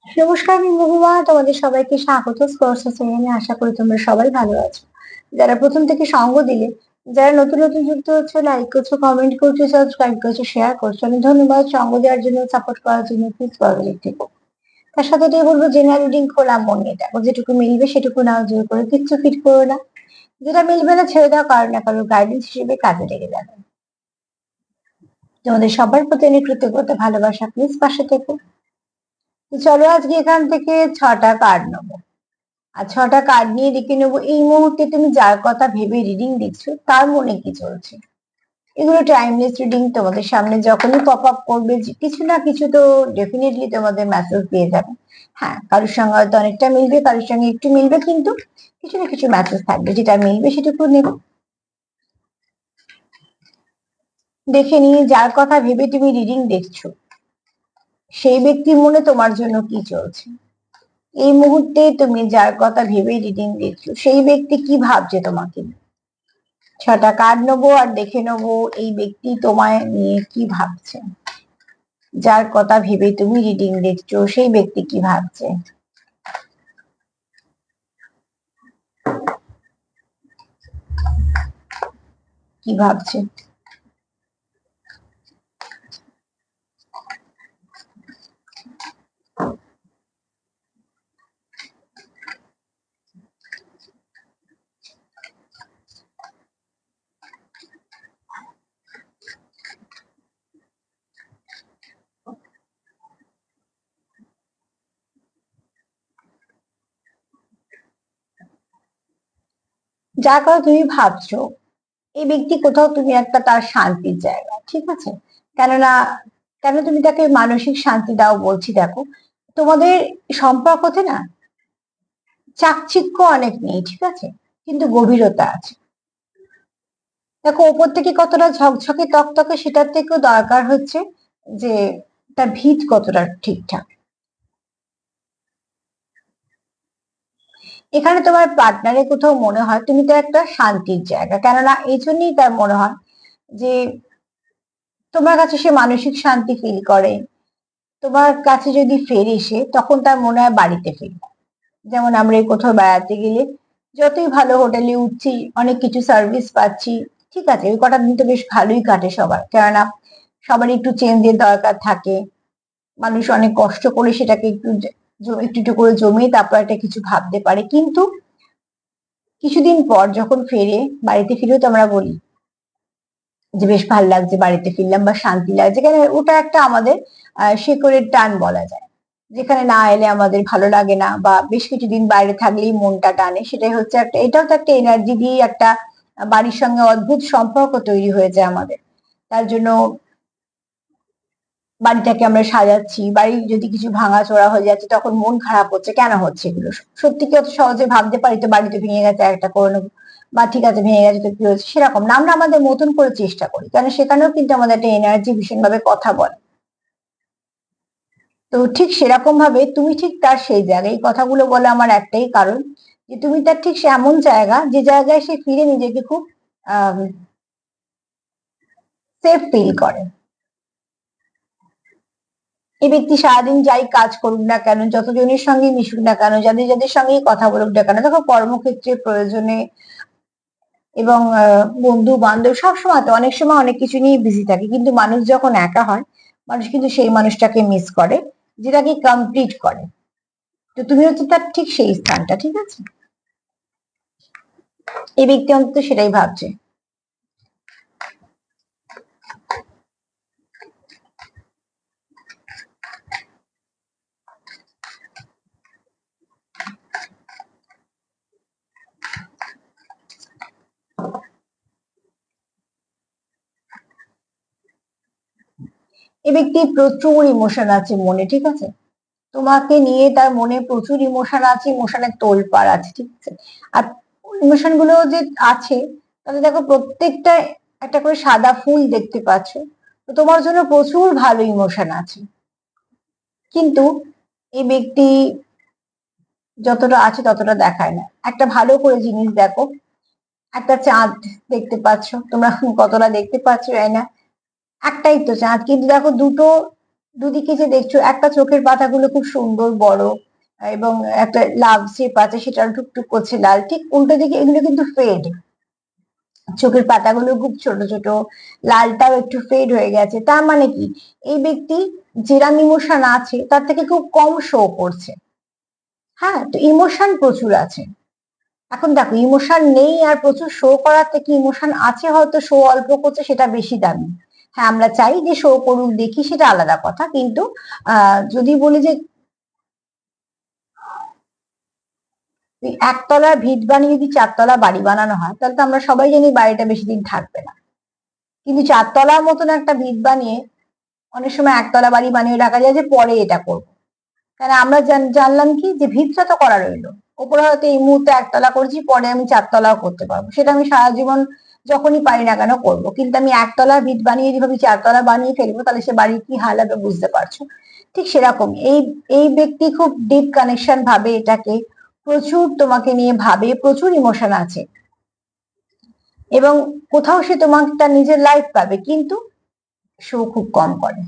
নমস্কার বন্ধুরা, তোমাদের সবাইকে স্বাগত স্পর্শ চ্যানেলে। আশা করি তোমরা সবাই ভালো আছো। যারা প্রথম থেকে সঙ্গ দিলে, যারা নতুন নতুন যুক্ত হচ্ছে, লাইক করছো, কমেন্ট করছো, সাবস্ক্রাইব করছো, শেয়ার করছো, অনেক ধন্যবাদ। সঙ্গ দেওয়ার জন্য, সাপোর্ট করার জন্য প্লিজ পজিটিভ থেকো। তার সাথে এটাই বলবো, জেনারেল রিডিং খোলা মন নিয়ে দেখো, যেটুকু মিলবে সেটুকু নাও, জোর করে কিচ্ছু ফিট করো না। যেটা মিলবে না ছেড়ে দাও, কারো না কারো গাইডেন্স হিসেবে কাজে লেগে যাবে। তোমাদের সবার প্রতি অনেক কৃতজ্ঞতা, ভালোবাসা, প্লিজ পাশে থেকো। তো চলো আজকে এখান থেকে 6টা কার্ড নেবো। আর 6টা কার্ড নিয়ে দেখে নেবো এই মুহূর্তে তুমি যার কথা ভেবে রিডিং দিচ্ছ তার মনে কি চলছে। এগুলো টাইমলেস রিডিং, তোমাদের সামনে যখনই পপ আপ করবে কিছু না কিছু তো ডেফিনেটলি তোমাদের মেসেজ দিয়ে যাবে। হ্যাঁ, কারোর সঙ্গে হয়তো অনেকটা মিলবে, কারোর সঙ্গে একটু মিলবে, কিন্তু কিছু না কিছু মেসেজ থাকবে, যেটা মিলবে সেটুকু নেব। দেখে নিয়ে যার কথা ভেবে তুমি রিডিং দেখছো সেই ব্যক্তির মনে তোমার জন্য কি চলছে। এই মুহূর্তে তুমি যার কথা ভেবে রিডিং দেখছো সেই ব্যক্তি কি ভাবছে তোমাকে নিয়ে। 6টা কার্ড নেবো আর দেখে নেবো এই ব্যক্তি তোমায় নিয়ে কি ভাবছে। যার কথা ভেবে তুমি রিডিং দেখছো সেই ব্যক্তি কি ভাবছে, কি ভাবছে। যার কথা তুমি ভাবছো এই ব্যক্তি কোথাও তুমি একটা তার শান্তির জায়গা, ঠিক আছে। কেননা কেন তুমি তাকে মানসিক শান্তি দাও বলছি, দেখো তোমাদের সম্পর্কতে না চাকচিক্য অনেক নেই, ঠিক আছে, কিন্তু গভীরতা আছে। দেখো ওপর থেকে কতটা ঝকঝকে তকতকে সেটার থেকেও দরকার হচ্ছে যে তার ভিত কতটা ঠিকঠাক। এখানে তোমার পার্টনারের কোথাও মনে হয় তুমি তো একটা শান্তির জায়গা, কেননা এই জন্যই তার মনে হয় যে তোমার কাছে সে মানসিক শান্তি ফিল করে। তোমার কাছে যদি ফেরে সে, তখন তার মনে হয় বাড়িতে ফিরবে। যেমন আমরা এই কোথাও বেড়াতে গেলে যতই ভালো হোটেলে উঠছি, অনেক কিছু সার্ভিস পাচ্ছি, ঠিক আছে, ওই কটা দিন তো বেশ ভালোই কাটে সবার, কেননা সবারই একটু চেঞ্জের দরকার থাকে। মানুষ অনেক কষ্ট করে সেটাকে একটু একটু একটু করে জমিয়ে তারপর একটা কিছু ভাবতে পারে, কিন্তু কিছুদিন পর যখন ফেরে, বাড়িতে ফিরেও তো আমরা বলি যে বেশ ভালো লাগছে, বাড়িতে ফিরলাম বা শান্তি লাগছে, কেন ওটা একটা আমাদের শেকড়ের টান বলা যায়। যেখানে না এলে আমাদের ভালো লাগে না, বা বেশ কিছুদিন বাইরে থাকলেই মনটা টানে, সেটাই হচ্ছে একটা, এটাও তো একটা এনার্জি দিয়ে একটা বাড়ির সঙ্গে অদ্ভুত সম্পর্ক তৈরি হয়ে যায় আমাদের। তার জন্য বাড়িটাকে আমরা সাজাচ্ছি, বাড়ি যদি কিছু ভাঙাচোরা হয়ে যাচ্ছে তখন মন খারাপ হচ্ছে, কেন হচ্ছে এগুলো। সত্যি কি অত সহজে ভাবতে পারি তো বাড়িতে ভেঙে গেছে একটা করে নেবো, বা ঠিক আছে ভেঙে গেছে তো কি হয়েছে, সেরকম না, আমরা আমাদের মতন করে চেষ্টা করি, কারণ সেখানেও কিন্তু আমাদের একটা এনার্জি ভীষণ ভাবে কথা বলে। তো ঠিক সেরকম ভাবে তুমি ঠিক তার সেই জায়গায়, এই কথাগুলো বলে আমার একটাই কারণ, যে তুমি তার ঠিক সে এমন জায়গা যে জায়গায় সে ফিরে নিজেকে খুব সেফ ফিল করে। এই ব্যক্তি সারাদিন যাই কাজ করুক না কেন, যতজনের সঙ্গে মিশুক না কেন, যাদের যাদের সঙ্গেই কথা বলুক না কেন, দেখো কর্মক্ষেত্রে প্রয়োজনে এবং বন্ধু বান্ধব সবসময় তো অনেক সময় অনেক কিছু নিয়ে বিজি থাকে, কিন্তু মানুষ যখন একা হয়, মানুষ কিন্তু সেই মানুষটাকে মিস করে যেটাকে কমপ্লিট করে। তো তুমি হচ্ছে তার ঠিক সেই স্থানটা, ঠিক আছে। এই ব্যক্তি অন্তত সেটাই ভাবছে। এই ব্যক্তি প্রচুর ইমোশন আছে মনে, ঠিক আছে, তোমাকে নিয়ে তার মনে প্রচুর ইমোশন আছে, ইমোশনের তোলপাড় আছে, ঠিক আছে। আর ইমোশন গুলো যে আছে, তাহলে দেখো প্রত্যেকটা একটা করে সাদা ফুল দেখতে পাচ্ছ। তো তোমার জন্য প্রচুর ভালো ইমোশন আছে, কিন্তু এই ব্যক্তি যতটা আছে ততটা দেখায় না। একটা ভালো করে জিনিস দেখো, একটা চাঁদ দেখতে পাচ্ছ, তোমরা কতটা দেখতে পাচ্ছ জানি না, একটাই তো চাঁদ, কিন্তু দেখো দুটো দুদিকে যে দেখছো, একটা চোখের পাতাগুলো খুব সুন্দর বড় এবং একটা লাভ শেপ আছে, সেটা টুকটুক করছে লাল, ঠিক উল্টো দিকে এগুলো কিন্তু ফেড, চোখের পাতাগুলো খুব ছোট ছোট, লালটাও একটু ফেড হয়ে গেছে। তার মানে কি, এই ব্যক্তি যেরাম ইমোশন আছে তার থেকে খুব কম শো করছে। হ্যাঁ, তো ইমোশন প্রচুর আছে। এখন দেখো, ইমোশন নেই আর প্রচুর শো করার থেকে ইমোশন আছে হয়তো শো অল্প করছে, সেটা বেশি দামি। হ্যাঁ, আমরা চাই যে শো করুক, দেখি, সেটা আলাদা কথা, কিন্তু যদি বলি যে একতলার ভিট বানিয়ে যদি চারতলা বাড়ি বানানো হয়, তাহলে তো আমরা সবাই জানি বাড়িটা বেশি দিন থাকবে না। কিন্তু চারতলার মতন একটা ভিট বানিয়ে অনেক সময় একতলা বাড়ি বানিয়ে রাখা যায় যে পরে এটা করবো। কারণ আমরা জানলাম কি যে ভিতটা তো করা রইলো, ওপরে হয়তো এই মুহূর্তে একতলা করছি, পরে আমি চারতলাও করতে পারবো, সেটা আমি সারা জীবন যখনই পারি না কেন করবো। কিন্তু আমি একতলা ভিত বানিয়ে যেভাবে চারতলা বানিয়ে ফেলবো, তাহলে সে বাড়ির কি হাল হবে বুঝতে পারছো। ঠিক সেরকম এই এই ব্যক্তি খুব ডিপ কানেকশন ভাবে এটাকে, প্রচুর তোমাকে নিয়ে ভাবে, প্রচুর ইমোশন আছে, এবং কোথাও সে তোমাকে তার নিজের লাইফ পাবে, কিন্তু শো খুব কম করে।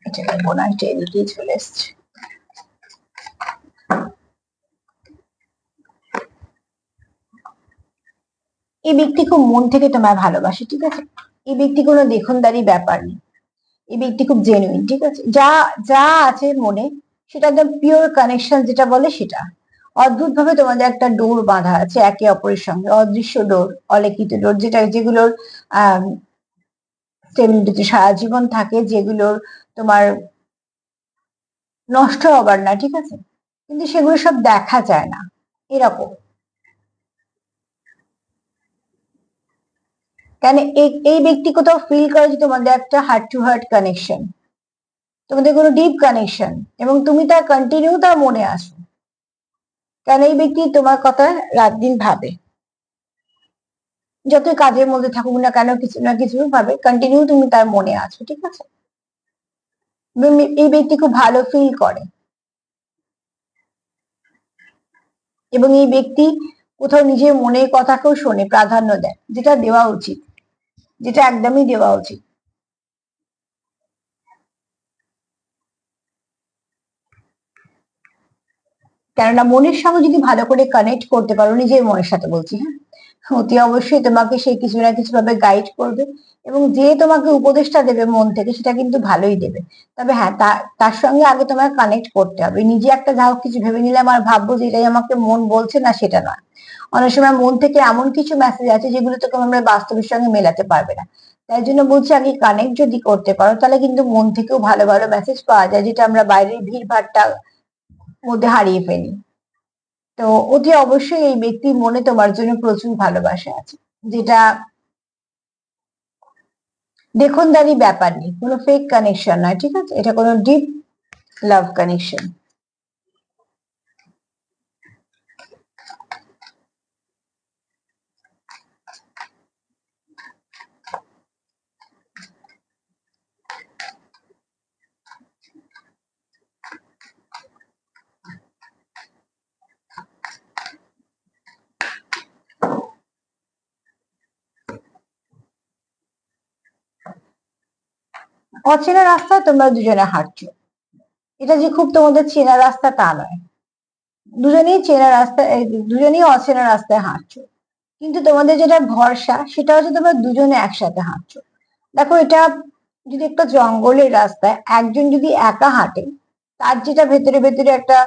এটা মনে হয় এদিকেই চলে এসছে। এই ব্যক্তি খুব মন থেকে তোমায় ভালোবাসে, ঠিক আছে। এই ব্যক্তি কোনো দেখনদারি ব্যাপার নেই, এই ব্যক্তি খুব জেনুইন, ঠিক আছে। যা যা আছে মনে, সেটা একদম পিওর কানেকশন যেটা বলে সেটা। অদ্ভুত ভাবে তোমাদের একটা ডোর বাঁধা আছে একে অপরের সঙ্গে, অদৃশ্য ডোর, অলিখিত ডোর, যেগুলোর আহ স্টেবিলিটি সারা জীবন থাকে, যেগুলোর তোমার নষ্ট হবার না, ঠিক আছে, কিন্তু সেগুলো সব দেখা যায় না, এরকম। কেন এই ব্যক্তি কোথাও ফিল করে যে তোমাদের একটা হার্ট টু হার্ট কানেকশন, তোমাদের কোনো ডিপ কানেকশন, এবং তুমি তার কন্টিনিউ তার মনে আসো। কারণ এই ব্যক্তি তোমার কথা রাত দিন ভাবে, যতই কাজের মধ্যে থাকুক না কেন, কিছু না কিছু ভাবে, কন্টিনিউ তুমি তার মনে আছো, ঠিক আছে। এই ব্যক্তি খুব ভালো ফিল করে, এবং এই ব্যক্তি কোথাও নিজের মনের কথাকেও শোনে, প্রাধান্য দেয়, যেটা দেওয়া উচিত, যেটা একদমই দেওয়া উচিত। কেননা মনের সঙ্গে যদি ভালো করে কানেক্ট করতে পারো, নিজের মনের সাথে বলছি, হ্যাঁ, অতি অবশ্যই তোমাকে সে কিছু না কিছু ভাবে গাইড করবে, এবং যে তোমাকে উপদেশটা দেবে মন থেকে, সেটা কিন্তু ভালোই দেবে। তবে হ্যাঁ, তার সঙ্গে আগে তোমার কানেক্ট করতে হবে। নিজে একটা যা হোক কিছু ভেবে নিলাম আর ভাববো যে এটাই আমাকে মন বলছে, না, সেটা নয়। অনেক সময় মন থেকে এমন কিছু মেসেজ আছে যেগুলো তোকে আমরা বাস্তবের সঙ্গে মেলাতে পারবে না। তাই জন্য বলছি, আগে কানেক্ট যদি করতে পারো, তাহলে কিন্তু মন থেকেও ভালো ভালো মেসেজ পাওয়া যায়, যেটা আমরা বাইরের ভিড় ভাট্টা মধ্যে হারিয়ে ফেলি। তো অতি অবশ্যই এই ব্যক্তির মনে তোমার জন্য প্রচুর ভালোবাসা আছে, যেটা দেখনদারি ব্যাপার নেই, কোনো ফেক কানেকশন নয়, ঠিক আছে, এটা কোনো ডিপ লাভ কানেকশন। অচেনা রাস্তায় তোমরা দুজনে হাঁটছো, এটা যে খুব তোমাদের চেনা রাস্তা তা নয়। দুজনেই চেনা রাস্তায়, দুজনেই অচেনা রাস্তায় হাঁটছো, কিন্তু তোমাদের যেটা ভরসা সেটা হচ্ছে তোমরা দুজনে একসাথে হাঁটছো। দেখো, এটা যদি একটা জঙ্গলের রাস্তায় একজন যদি একা হাঁটে, তার যেটা ভেতরে ভেতরে একটা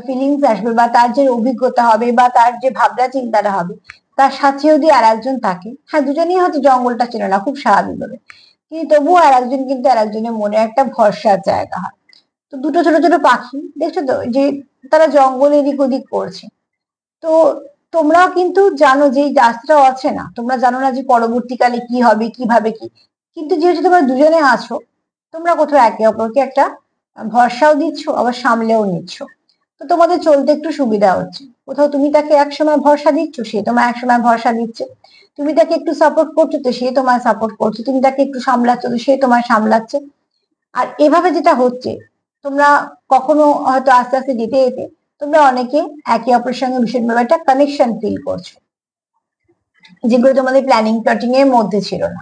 ফিলিংস আসবে, বা তার যে অভিজ্ঞতা হবে, বা তার যে ভাবনা চিন্তাটা হবে, তার সাথে যদি আর একজন থাকে, হ্যাঁ, দুজনেই হয়তো জঙ্গলটা চেনে না খুব স্বাভাবিক ভাবে, কিন্তু তবুও আর একজন কিন্তু আর একজনের মনে একটা ভরসার জায়গা হয়। তো দুটো ছোট ছোট পাখি দেখছো তো, যে তারা জঙ্গল এদিক ওদিক করছে। তো তোমরাও কিন্তু জানো যে এই রাস্তাটা অচেনা, তোমরা জানো না যে পরবর্তীকালে কি হবে, কিভাবে কি, কিন্তু যেহেতু তোমরা দুজনে আছো, তোমরা কোথাও একে অপরকে একটা ভরসাও দিচ্ছ, আবার সামলেও নিচ্ছ। তো তোমাদের চলতে একটু সুবিধা হচ্ছে, কোথাও তুমি তাকে একসময় ভরসা দিচ্ছ, সে তোমায় একসময় ভরসা দিচ্ছে। তুমি তাকে একটু সাপোর্ট করছো, তো সে তোমায় সাপোর্ট করছে। তুমি তাকে একটু সামলাচ্ছ, তো সে তোমায় সামলাচ্ছে। আর এভাবে যেটা হচ্ছে, তোমরা কখনো হয়তো আস্তে আস্তে যেতে যেতে তোমরা অনেকে একে অপরের সঙ্গে ভীষণভাবে একটা কানেকশন ফিল করছো, যেগুলো তোমাদের প্ল্যানিং প্লটিং এর মধ্যে ছিল না।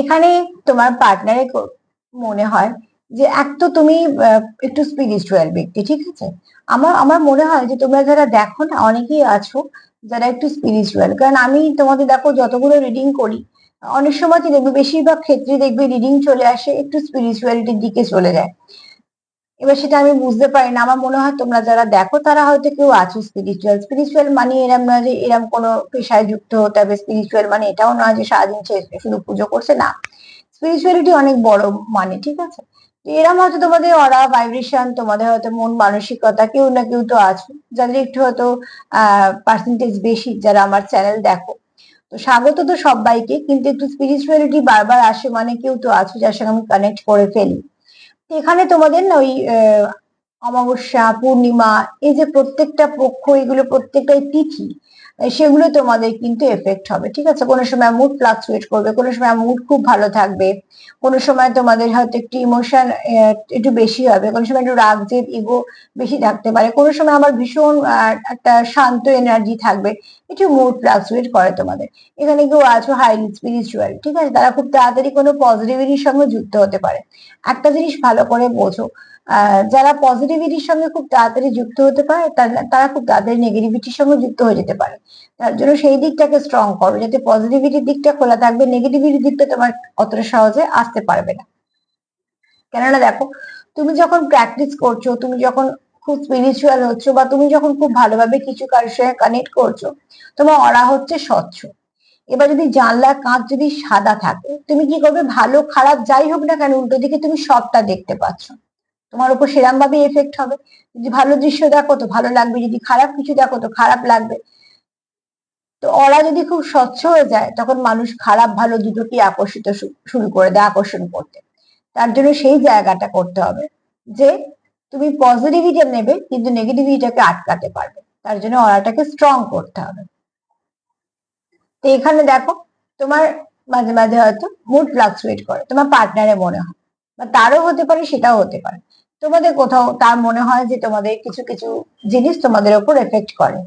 এখানে তোমার পার্টনারের মনে হয় যে এক তো তুমি একটু স্পিরিচুয়াল ব্যক্তি, ঠিক আছে। আমার আমার মনে হয় যে তোমরা যারা দেখো না, অনেকেই আছো যারা একটু স্পিরিচুয়াল। কারণ আমি তোমাদের দেখো যতগুলো রিডিং করি, অনেক সময় কি দেখবে, বেশিরভাগ ক্ষেত্রে দেখবে রিডিং চলে আসে একটু স্পিরিচুয়ালিটির দিকে চলে যায়। এবার সেটা আমি বুঝতে পারি না, আমার মনে হয় তোমরা যারা দেখো তারা হয়তো কেউ আছো স্পিরিচুয়াল। স্পিরিচুয়াল মানে এরম নয় যে এরম কোনো পেশায় যুক্ত হতে হবে, স্পিরিচুয়াল মানে এটাও নয় যে সারাদিন সে শুধু পুজো করছে, না। স্পিরিচুয়ালিটি অনেক বড় মানে, ঠিক আছে। তো এরম হয়তো তোমাদের অরা ভাইব্রেশন, তোমাদের হয়তো মন মানসিকতা, কেউ না কেউ তো আছো যাদের একটু হয়তো পার্সেন্টেজ বেশি, যারা আমার চ্যানেল দেখো। তো স্বাগত তো সবাইকে, কিন্তু একটু স্পিরিচুয়ালিটি বারবার আসে মানে কেউ তো আছো যার সঙ্গে আমি কানেক্ট করে ফেলি। এখানে তোমাদের না ওই অমাবস্যা, পূর্ণিমা, এই যে প্রত্যেকটা পক্ষ, এগুলো প্রত্যেকটাই তিথি, সেগুলো তোমাদের কিন্তু এফেক্ট হবে, ঠিক আছে। কোনো সময় মুড ফ্লাকচুয়েট করবে, কোনো সময় মুড খুব ভালো থাকবে, কোনো সময় তোমাদের হয়তো একটু ইমোশন একটু বেশি হবে, কোনো সময় একটু রাগ জেদ ইগো বেশি থাকতে পারে, কোনো সময় আবার ভীষণ একটা শান্ত এনার্জি থাকবে। একটু মুড ফ্লাকচুয়েট করে তোমাদের। এখানে কেউ আছো হাইলি স্পিরিচুয়াল, ঠিক আছে, তারা খুব তাড়াতাড়ি কোনো পজিটিভিটির সঙ্গে যুক্ত হতে পারে। একটা জিনিস ভালো করে বোঝো, যারা পজিটিভিটির সঙ্গে খুব তাড়াতাড়ি যুক্ত হতে পারে তারা খুব তাড়াতাড়ি নেগেটিভিটির সঙ্গে যুক্ত হয়ে যেতে পারে। তার জন্য সেই দিকটাকে স্ট্রং করো, যাতে পজিটিভিটির দিকটা খোলা থাকবে, নেগেটিভিটির দিকটা তোমার অতটা সহজে আসতে পারবে না। কেননা দেখো, তুমি যখন প্র্যাকটিস করছো, তুমি যখন খুব স্পিরিচুয়াল হচ্ছ, বা তুমি যখন খুব ভালোভাবে কিছু কারোর সঙ্গে কানেক্ট করছো, তোমার অরা হচ্ছে স্বচ্ছ। এবার যদি জানলার কাঁচ যদি সাদা থাকে, তুমি কি করবে, ভালো খারাপ যাই হোক না কেন উল্টো দিকে তুমি সবটা দেখতে পাচ্ছ, তোমার উপর সেরাম ভাবে এফেক্ট হবে। যদি ভালো দৃশ্য দেখো তো ভালো লাগবে, যদি খারাপ কিছু দেখো তো খারাপ লাগবে। তো ওরা যদি খুব স্বচ্ছ হয়ে যায়, তখন মানুষ খারাপ ভালো দুটোকেই আকর্ষিত শুরু করে দেয়, আকর্ষণ করতে। তার জন্য সেই জায়গাটা করতে হবে যে তুমি পজিটিভিটি নেবে কিন্তু নেগেটিভিটিটাকে আটকাতে পারবে। তার জন্য অরাটাকে স্ট্রং করতে হবে। তো এখানে দেখো, তোমার মাঝে মাঝে হয়তো মুড ফ্লাকচুয়েট করে, তোমার পার্টনারে মনে হয়, বা তারও হতে পারে, সেটাও হতে পারে। তোমাদের কোথাও তার মনে হয় যে তোমাদের কিছু কিছু জিনিস তোমাদের উপর এফেক্ট করে।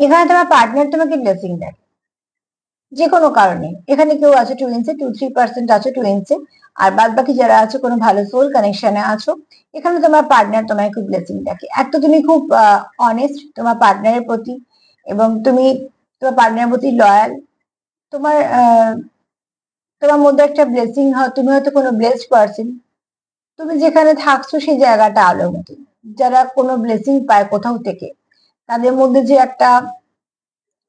এখানে তোমার পার্টনার তোমাকে ব্লেসিং দেয় যে কোনো কারণে। এখানে কেউ আছে টুইন্সে, 2-3% আছো টুইন্সে, আর বাদ বাকি যারা আছো কোনো ভালো সোল কানেকশনে আছো, এখানে তোমার পার্টনার তোমায় খুব ব্লেসিং দেখে। এক তো তুমি খুব অনেস্ট তোমার পার্টনারের প্রতি, এবং তুমি তোমার পার্টনারের প্রতি লয়াল। তোমার তোমার মধ্যে একটা ব্লেসিং হয়, তুমি হয়তো কোনো ব্লেসড পার্সন। তুমি যেখানে থাকছো সেই জায়গাটা আলোর মতো। যারা কোনো ব্লেসিং পায় কোথাও থেকে, তাদের মধ্যে যে একটা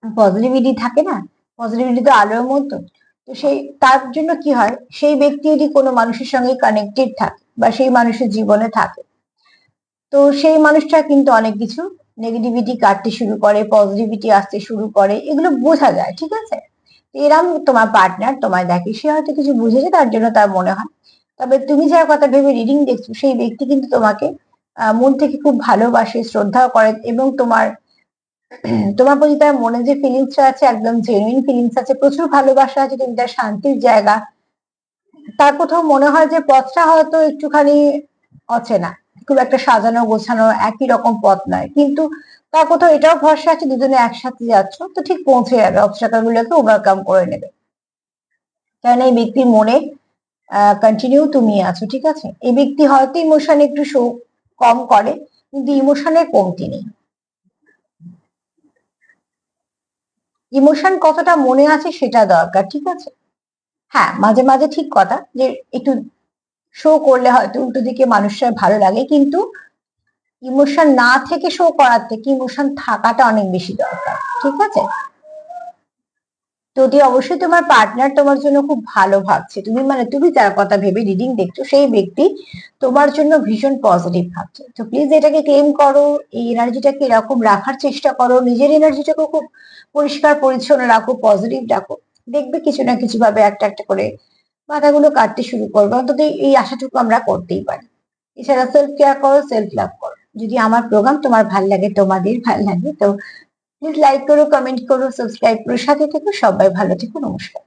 পজিটিভিটি থাকে না, পজিটিভিটি তো আলোর মতো। তো সেই তার জন্য কি হয়, সেই ব্যক্তি যদি কোনো মানুষের সঙ্গে কানেক্টেড থাকে বা সেই মানুষের জীবনে থাকে, তো সেই মানুষটা কিন্তু অনেক কিছু নেগেটিভিটি কাটতে শুরু করে, পজিটিভিটি আসতে শুরু করে, এগুলো বোঝা যায়, ঠিক আছে। এরম তোমার পার্টনার তোমায় দেখে, সে হয়তো কিছু বুঝেছে, তার জন্য তার মনে হয়। তবে তুমি যার কথা ভেবে রিডিং দেখছো, সেই ব্যক্তি কিন্তু তোমাকে মন থেকে খুব ভালোবাসে, শ্রদ্ধা করে, এবং তোমার তোমার প্রতি তার মনে যে ফিলিংসটা আছে, একদম জেনুইন ফিলিংস আছে, প্রচুর ভালোবাসা আছে, তুমি তার শান্তির জায়গা। তার কোথাও মনে হয় যে পথটা হয়তো একটুখানি অচেনা, খুব একটা সাজানো গোছানো একই রকম পথ নয়, কিন্তু তার কোথাও এটাও ভরসা আছে দুজনে একসাথে যাচ্ছ তো ঠিক পৌঁছে যাবে, অবস্টাকেল গুলোকে ওভারকাম করে নেবে। কারণ এই ব্যক্তির মনে কন্টিনিউ তুমি আছো, ঠিক আছে। এই ব্যক্তি হয়তো ইমোশন একটু শো কম করে, কিন্তু ইমোশনের কমতি নেই। ইমোশন কতটা মনে আছে সেটা দরকার, ঠিক আছে। হ্যাঁ, মাঝে মাঝে ঠিক কথা যে একটু শো করলে হয়তো উল্টো দিকে মানুষরা ভালো লাগে, কিন্তু ইমোশন না থেকে শো করার থেকে ইমোশন থাকাটা অনেক বেশি দরকার। ঠিক আছে? যদি অবশ্যই তোমার পার্টনার তোমার জন্য খুব ভালো ভাবছে, তুমি যার কথা ভেবে রিডিং দেখছো সেই ব্যক্তি তোমার জন্য ভীষণ পজিটিভ ভাবছে, তো প্লিজ এটাকে ক্লেম করো, এই এনার্জিটাকে এরকম রাখার চেষ্টা করো, নিজের এনার্জিটাকে খুব পরিষ্কার পরিচ্ছন্ন রাখো, পজিটিভ রাখো। দেখবে কিছু না কিছু ভাবে একটা একটা করে বাধাগুলো কাটতে শুরু করবে, অন্তত এই আশাটুকু আমরা করতেই পারি। এছাড়া সেলফ কেয়ার করো, সেলফ লাভ করো। যদি আমার প্রোগ্রাম তোমার ভাল লাগে, তোমাদের ভাল লাগে, তো প্লিজ লাইক করো, কমেন্ট করো, সাবস্ক্রাইব করো, সাথে থেকো। সবাই ভালো থেকো, নমস্কার।